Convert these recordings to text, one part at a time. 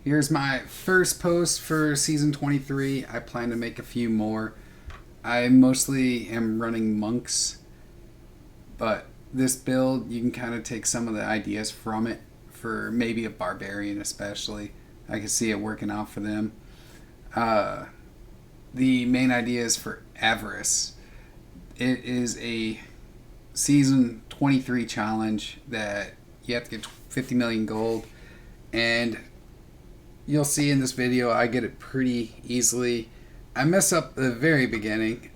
Here's my first post for season 23. I plan to make a few more. I mostly am running monks, but this build, you can kind of take some of the ideas from it for maybe a barbarian, especially. I can see it working out for them. Uh, the main idea is for Avarice. It is a season 23 challenge that you have to get 50 million gold, and you'll see in this video I get it pretty easily. I mess up the very beginning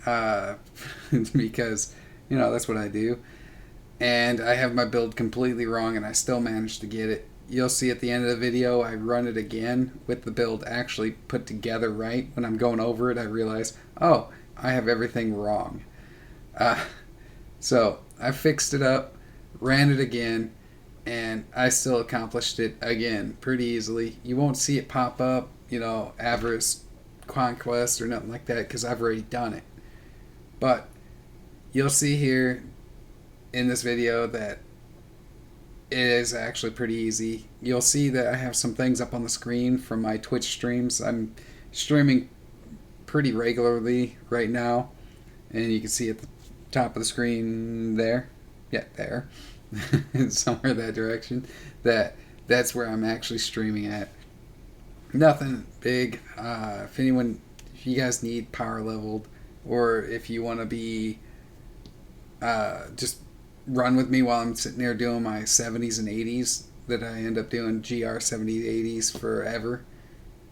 because, that's what I do. And I have my build completely wrong and I still managed to get it. You'll see at the end of the video I run it again with the build actually put together right. When I'm going over it, I realize, oh, I have everything wrong. So I fixed it up, ran it again, and I still accomplished it again pretty easily. You won't see it pop up, Avarice, Conquest, or nothing like that because I've already done it. But you'll see here in this video that it is actually pretty easy. You'll see that I have some things up on the screen from my Twitch streams. I'm streaming pretty regularly right now, and you can see at the top of the screen there. Yeah, there. Somewhere that direction. That's where I'm actually streaming at. Nothing big. If you guys need power leveled, or if you want to be just run with me while I'm sitting there doing my 70s and 80s that I end up doing GR 70s 80s forever.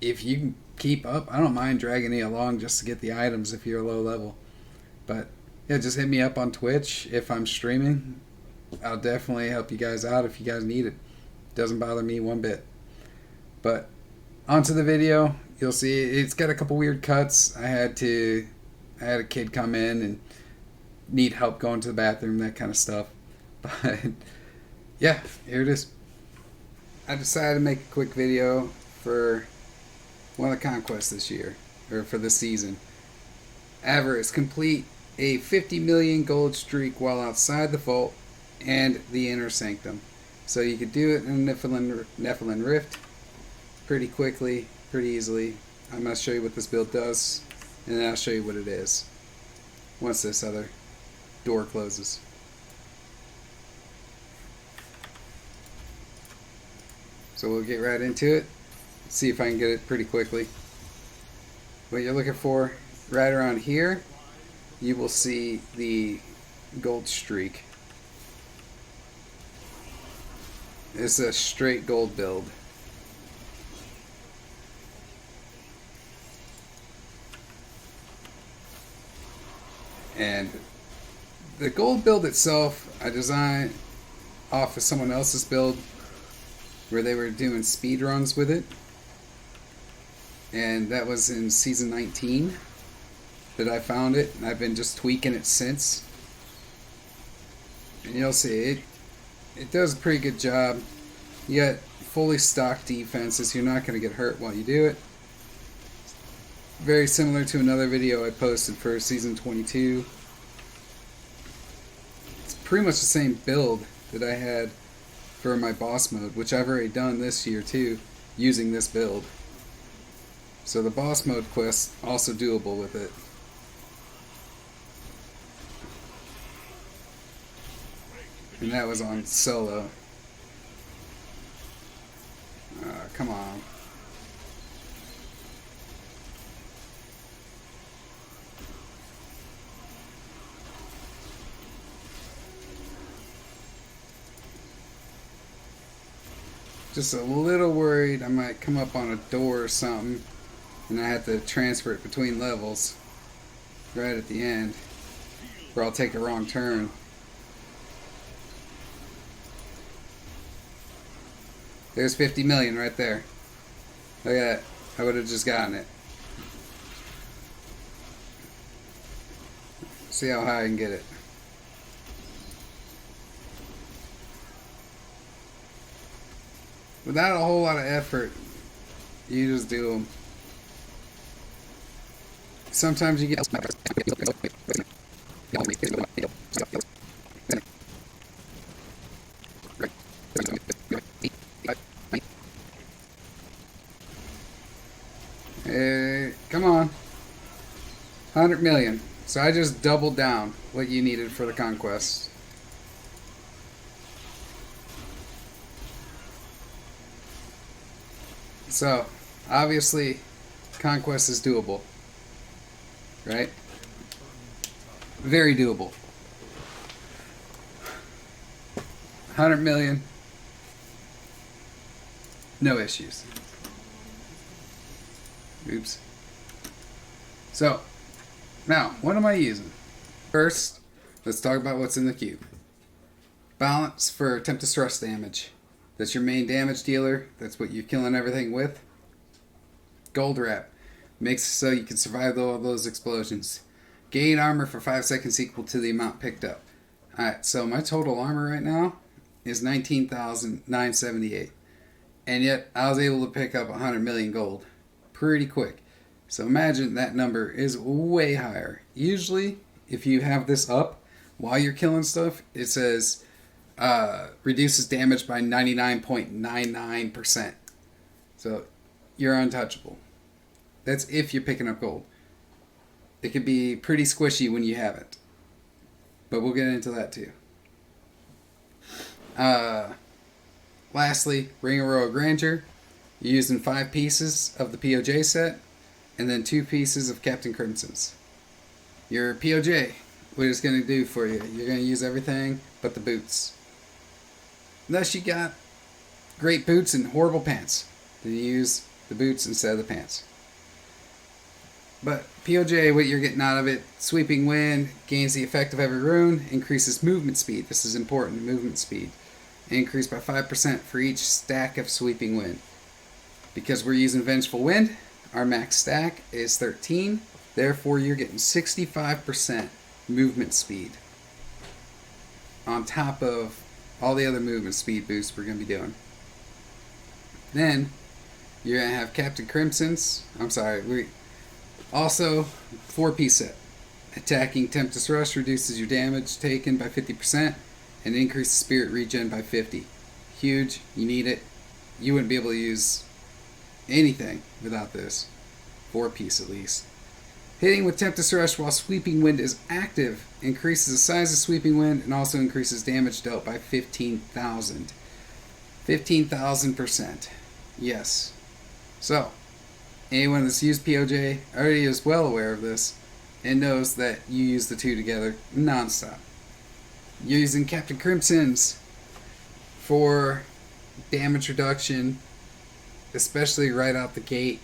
If you can keep up, I don't mind dragging you along just to get the items if you're low level. But yeah, just hit me up on Twitch if I'm streaming. I'll definitely help you guys out if you guys need it. Doesn't bother me one bit. But onto the video, you'll see it's got a couple weird cuts. I had a kid come in and need help going to the bathroom, that kind of stuff. But yeah, here it is. I decided to make a quick video for one of the conquests this year, or for this season. Avarice, complete a 50 million gold streak while outside the vault and the inner sanctum. So you could do it in Nephilim Rift pretty quickly, pretty easily. I'm going to show you what this build does, and then I'll show you what it is once this other door closes. So we'll get right into it. See if I can get it pretty quickly. What you're looking for, right around here, you will see the gold streak. It's a straight gold build. And the gold build itself, I designed off of someone else's build where they were doing speed runs with it. And that was in season 19 that I found it, and I've been just tweaking it since. And you'll see it does a pretty good job. You got fully stocked defenses. You're not going to get hurt while you do it. Very similar to another video I posted for season 22. It's pretty much the same build that I had for my boss mode, which I've already done this year too, using this build. So the boss mode quest also doable with it. And that was on solo. Come on. Just a little worried I might come up on a door or something and I have to transfer it between levels right at the end, or I'll take a wrong turn. There's 50 million right there. Look at that. I would have just gotten it. See how high I can get it. Without a whole lot of effort, you just do them. Sometimes you get Come on. 100 million. So I just doubled down what you needed for the Conquest. So, obviously, Conquest is doable. Right? Very doable. 100 million. No issues. Oops. So, now, what am I using? First, let's talk about what's in the cube. Balance for Tempest Rush damage. That's your main damage dealer. That's what you're killing everything with. Gold Wrap. Makes it so you can survive all those explosions. Gain armor for 5 seconds equal to the amount picked up. Alright, so my total armor right now is 19,978. And yet, I was able to pick up 100 million gold pretty quick. So imagine that number is way higher. Usually, if you have this up while you're killing stuff, it says reduces damage by 99.99%. So you're untouchable. That's if you're picking up gold. It can be pretty squishy when you have it. But we'll get into that too. Lastly, Ring of Royal Grandeur. You're using 5 pieces of the POJ set, and then 2 pieces of Captain Crimson's. Your POJ, what it's going to do for you, you're going to use everything but the boots. Unless you got great boots and horrible pants, then you use the boots instead of the pants. But POJ, what you're getting out of it, Sweeping Wind, gains the effect of every rune, increases movement speed. This is important, movement speed. Increased by 5% for each stack of Sweeping Wind. Because we're using Vengeful Wind, our max stack is 13. Therefore, you're getting 65% movement speed. On top of all the other movement speed boosts we're going to be doing. Then, you're going to have Captain Crimson's. Also, 4-piece set. Attacking Tempest Rush reduces your damage taken by 50% and increases spirit regen by 50. Huge. You need it. You wouldn't be able to use anything without this. 4-piece at least. Hitting with Tempest Rush while Sweeping Wind is active increases the size of Sweeping Wind and also increases damage dealt by 15,000. 15,000%. Yes. So, anyone that's used POJ already is well aware of this and knows that you use the two together non-stop. You're using Captain Crimson's for damage reduction, especially right out the gate.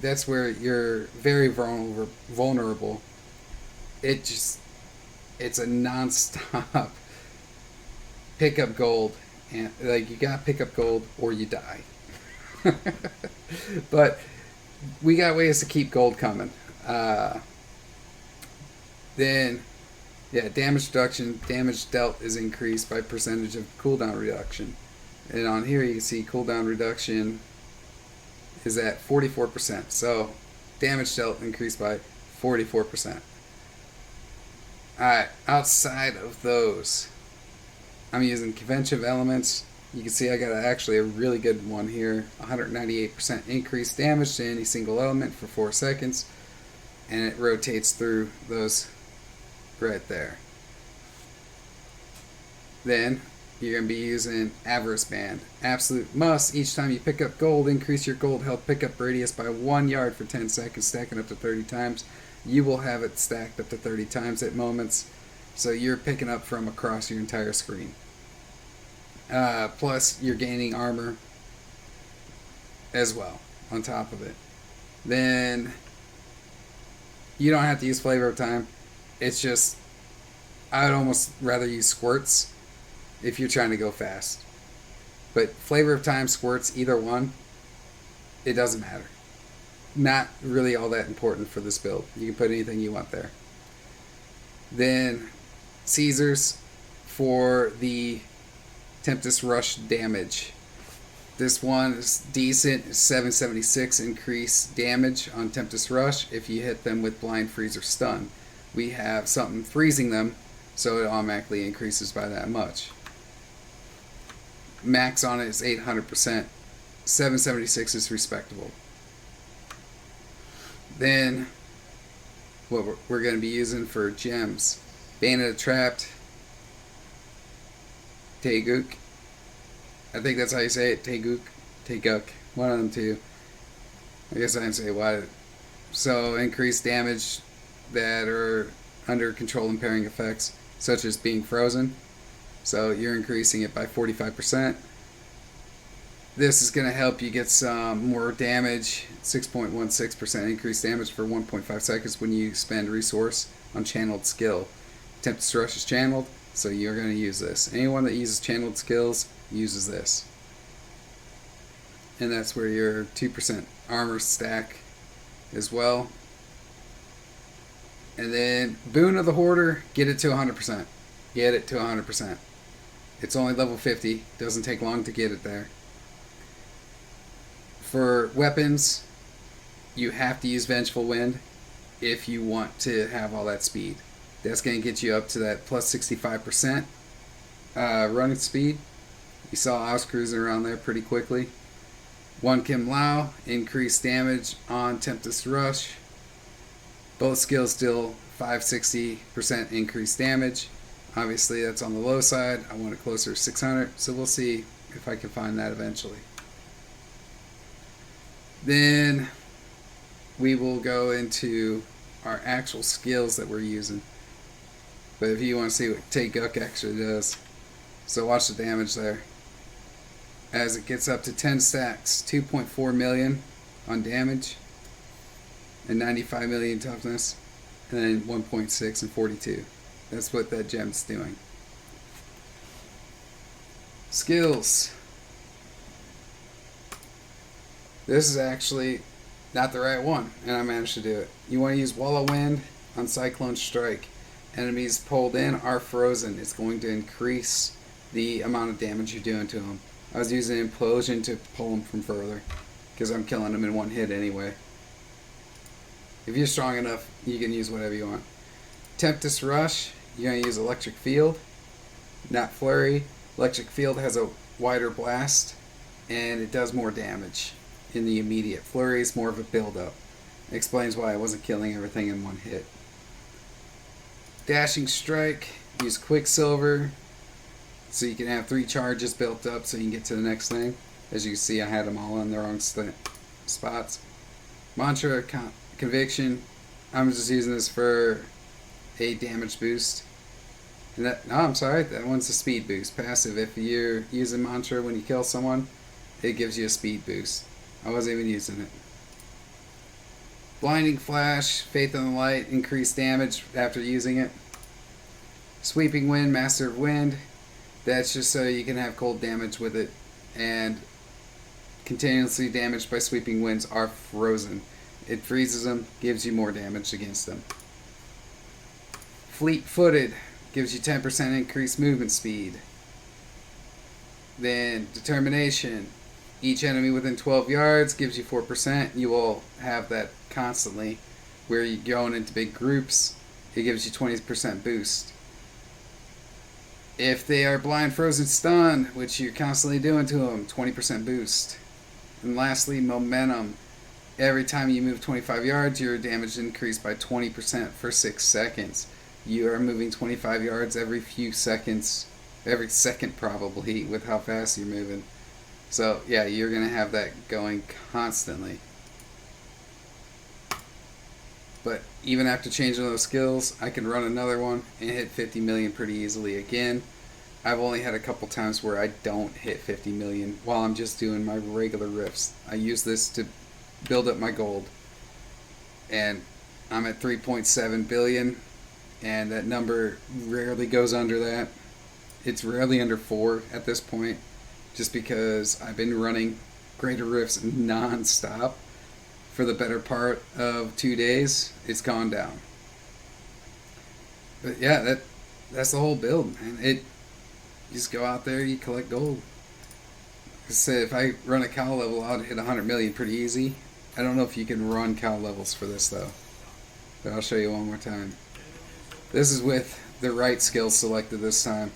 That's where you're very vulnerable. It's a non-stop pick up gold, and like you gotta pick up gold or you die. But we got ways to keep gold coming. Then, yeah, damage reduction, damage dealt is increased by percentage of cooldown reduction. And on here you can see cooldown reduction is at 44%. So, damage dealt increased by 44%. Alright, outside of those, I'm using Convention of Elements. You can see I got actually a really good one here. 198% increased damage to any single element for 4 seconds. And it rotates through those right there. Then you're going to be using Avarice Band. Absolute must. Each time you pick up gold, increase your gold health pickup radius by 1 yard for 10 seconds, stacking up to 30 times. You will have it stacked up to 30 times at moments. So you're picking up from across your entire screen. Plus, you're gaining armor as well on top of it. Then you don't have to use Flavor of Time. It's just, I would almost rather use squirts if you're trying to go fast. But Flavor of Time, squirts, either one, it doesn't matter. Not really all that important for this build. You can put anything you want there. Then Caesars for the Tempest Rush damage. This one is decent, 776 increased damage on Tempest Rush if you hit them with Blind Freeze or Stun. We have something freezing them, so it automatically increases by that much. Max on it is 800%. 776 is respectable. Then what we're going to be using for gems: Bane of the Trapped, Teguk. I think that's how you say it. Teguk. One of them two. I guess I didn't say why. So increased damage that are under control impairing effects, such as being frozen. So you're increasing it by 45%. This is going to help you get some more damage, 6.16% increased damage for 1.5 seconds when you spend resource on channeled skill. Tempest Rush is channeled, so you're going to use this. Anyone that uses channeled skills uses this. And that's where your 2% armor stack as well. And then Boon of the Hoarder, get it to 100%. Get it to 100%. It's only level 50. Doesn't take long to get it there. For weapons, you have to use Vengeful Wind if you want to have all that speed. That's going to get you up to that plus 65% running speed. You saw I was cruising around there pretty quickly. One Kim Lao, increased damage on Tempest Rush. Both skills still 560% increased damage. Obviously that's on the low side. I want it closer to 600, so we'll see if I can find that eventually. Then we will go into our actual skills that we're using. But if you want to see what Teguk actually does, so watch the damage there. As it gets up to 10 stacks, 2.4 million on damage, and 95 million toughness, and then 1.6 and 42. That's what that gem's doing. Skills. This is actually not the right one, and I managed to do it. You want to use Wall of Wind on Cyclone Strike. Enemies pulled in are frozen. It's going to increase the amount of damage you're doing to them. I was using Implosion to pull them from further, because I'm killing them in one hit anyway. If you're strong enough, you can use whatever you want. Tempest Rush, you're going to use Electric Field, not Flurry. Electric Field has a wider blast, and it does more damage in the immediate. Flurry is more of a build-up. Explains why I wasn't killing everything in one hit. Dashing Strike, use Quicksilver, so you can have 3 charges built up so you can get to the next thing. As you can see, I had them all in the wrong spots. Mantra Conviction, I'm just using this for a damage boost. And that, no, I'm sorry, that one's a speed boost. Passive, if you're using Mantra when you kill someone, it gives you a speed boost. I wasn't even using it. Blinding Flash, Faith in the Light, increased damage after using it. Sweeping Wind, Master of Wind, that's just so you can have cold damage with it. And continuously damaged by Sweeping Winds are frozen. It freezes them, gives you more damage against them. Fleet-Footed, gives you 10% increased movement speed. Then Determination, each enemy within 12 yards gives you 4%. You will have that constantly. Where you're going into big groups, it gives you 20% boost. If they are blind, frozen, stunned, which you're constantly doing to them, 20% boost. And lastly, Momentum. Every time you move 25 yards, your damage increased by 20% for 6 seconds. You are moving 25 yards every few seconds, every second probably, with how fast you're moving. So yeah, you're going to have that going constantly. But even after changing those skills, I can run another one and hit 50 million pretty easily again. I've only had a couple times where I don't hit 50 million while I'm just doing my regular riffs. I use this to build up my gold. And I'm at 3.7 billion, and that number rarely goes under that. It's rarely under 4 at this point, just because I've been running greater rifts non-stop for the better part of 2 days. It's gone down. But yeah, that's the whole build, man. You just go out there, you collect gold. Like I said, if I run a cow level, I'd hit 100 million pretty easy. I don't know if you can run cow levels for this though, but I'll show you one more time. This is with the right skills selected this time.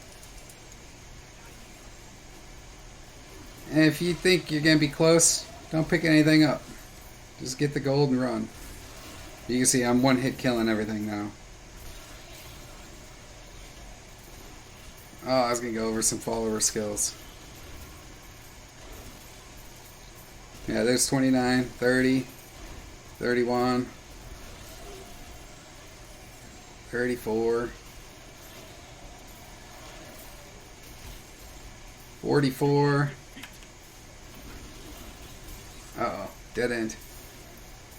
And if you think you're going to be close, don't pick anything up. Just get the gold and run. You can see I'm one hit killing everything now. Oh, I was going to go over some follower skills. Yeah, there's 29, 30, 31, 34, 44. Uh-oh, dead end.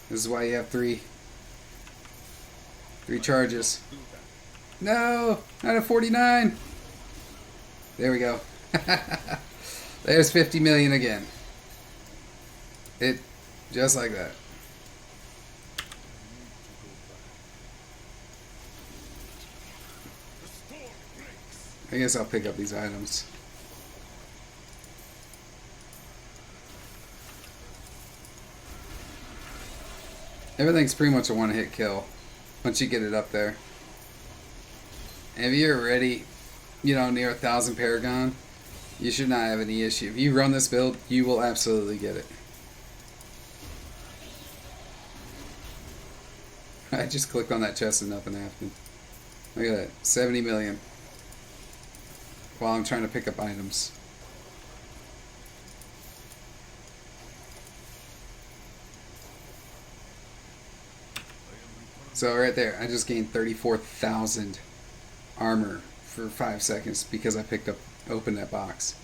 This is why you have three charges. No, not a 49. There we go. There's 50 million again. It, just like that. I guess I'll pick up these items. Everything's pretty much a one-hit kill once you get it up there. And if you're already, near 1,000 Paragon, you should not have any issue. If you run this build, you will absolutely get it. I just clicked on that chest and nothing happened. Look at that, 70 million. While I'm trying to pick up items. So right there, I just gained 34,000 armor for 5 seconds because I opened that box.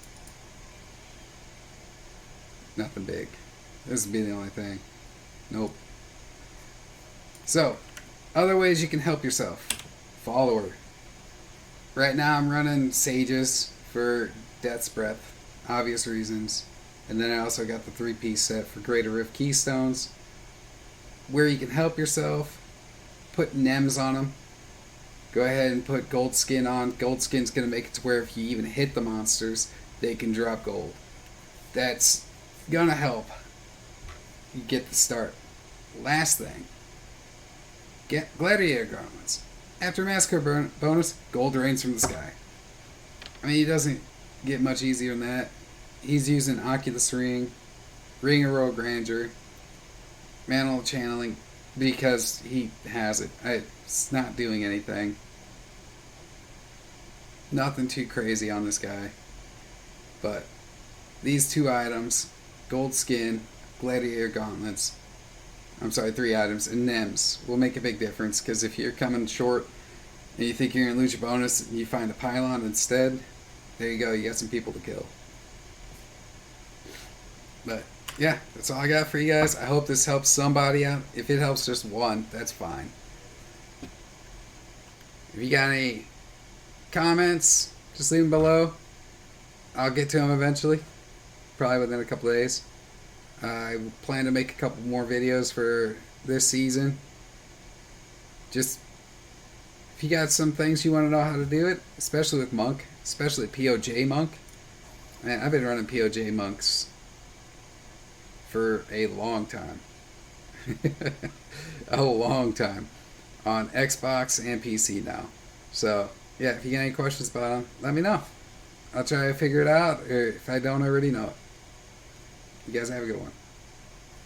Nothing big. This would be the only thing. Nope. So, other ways you can help yourself. Follower. Right now I'm running Sages for Death's Breath. Obvious reasons. And then I also got the 3-piece set for Greater Rift Keystones. Where you can help yourself. Put Nems on them. Go ahead and put Goldskin on. Goldskin's going to make it to where if you even hit the monsters, they can drop gold. That's going to help you get the start. Last thing. Get Gladiator Gauntlets. After Massacre bonus, gold rains from the sky. I mean, he doesn't get much easier than that. He's using Oculus Ring, Ring of Royal Grandeur, Mantle of Channeling, because he has it. It's not doing anything. Nothing too crazy on this guy. But these 2 items, Goldskin, Gladiator Gauntlets, 3 items, and Nems will make a big difference, because if you're coming short and you think you're going to lose your bonus and you find a pylon instead, there you go, you got some people to kill. But yeah, that's all I got for you guys. I hope this helps somebody out. If it helps just one, that's fine. If you got any comments, just leave them below. I'll get to them eventually, probably within a couple of days. I plan to make a couple more videos for this season. Just, if you got some things you want to know how to do it, especially with Monk, especially POJ Monk. Man, I've been running POJ Monks for a long time. A long time. On Xbox and PC now. So, yeah, if you got any questions about them, let me know. I'll try to figure it out, or if I don't already know it. You guys have a good one.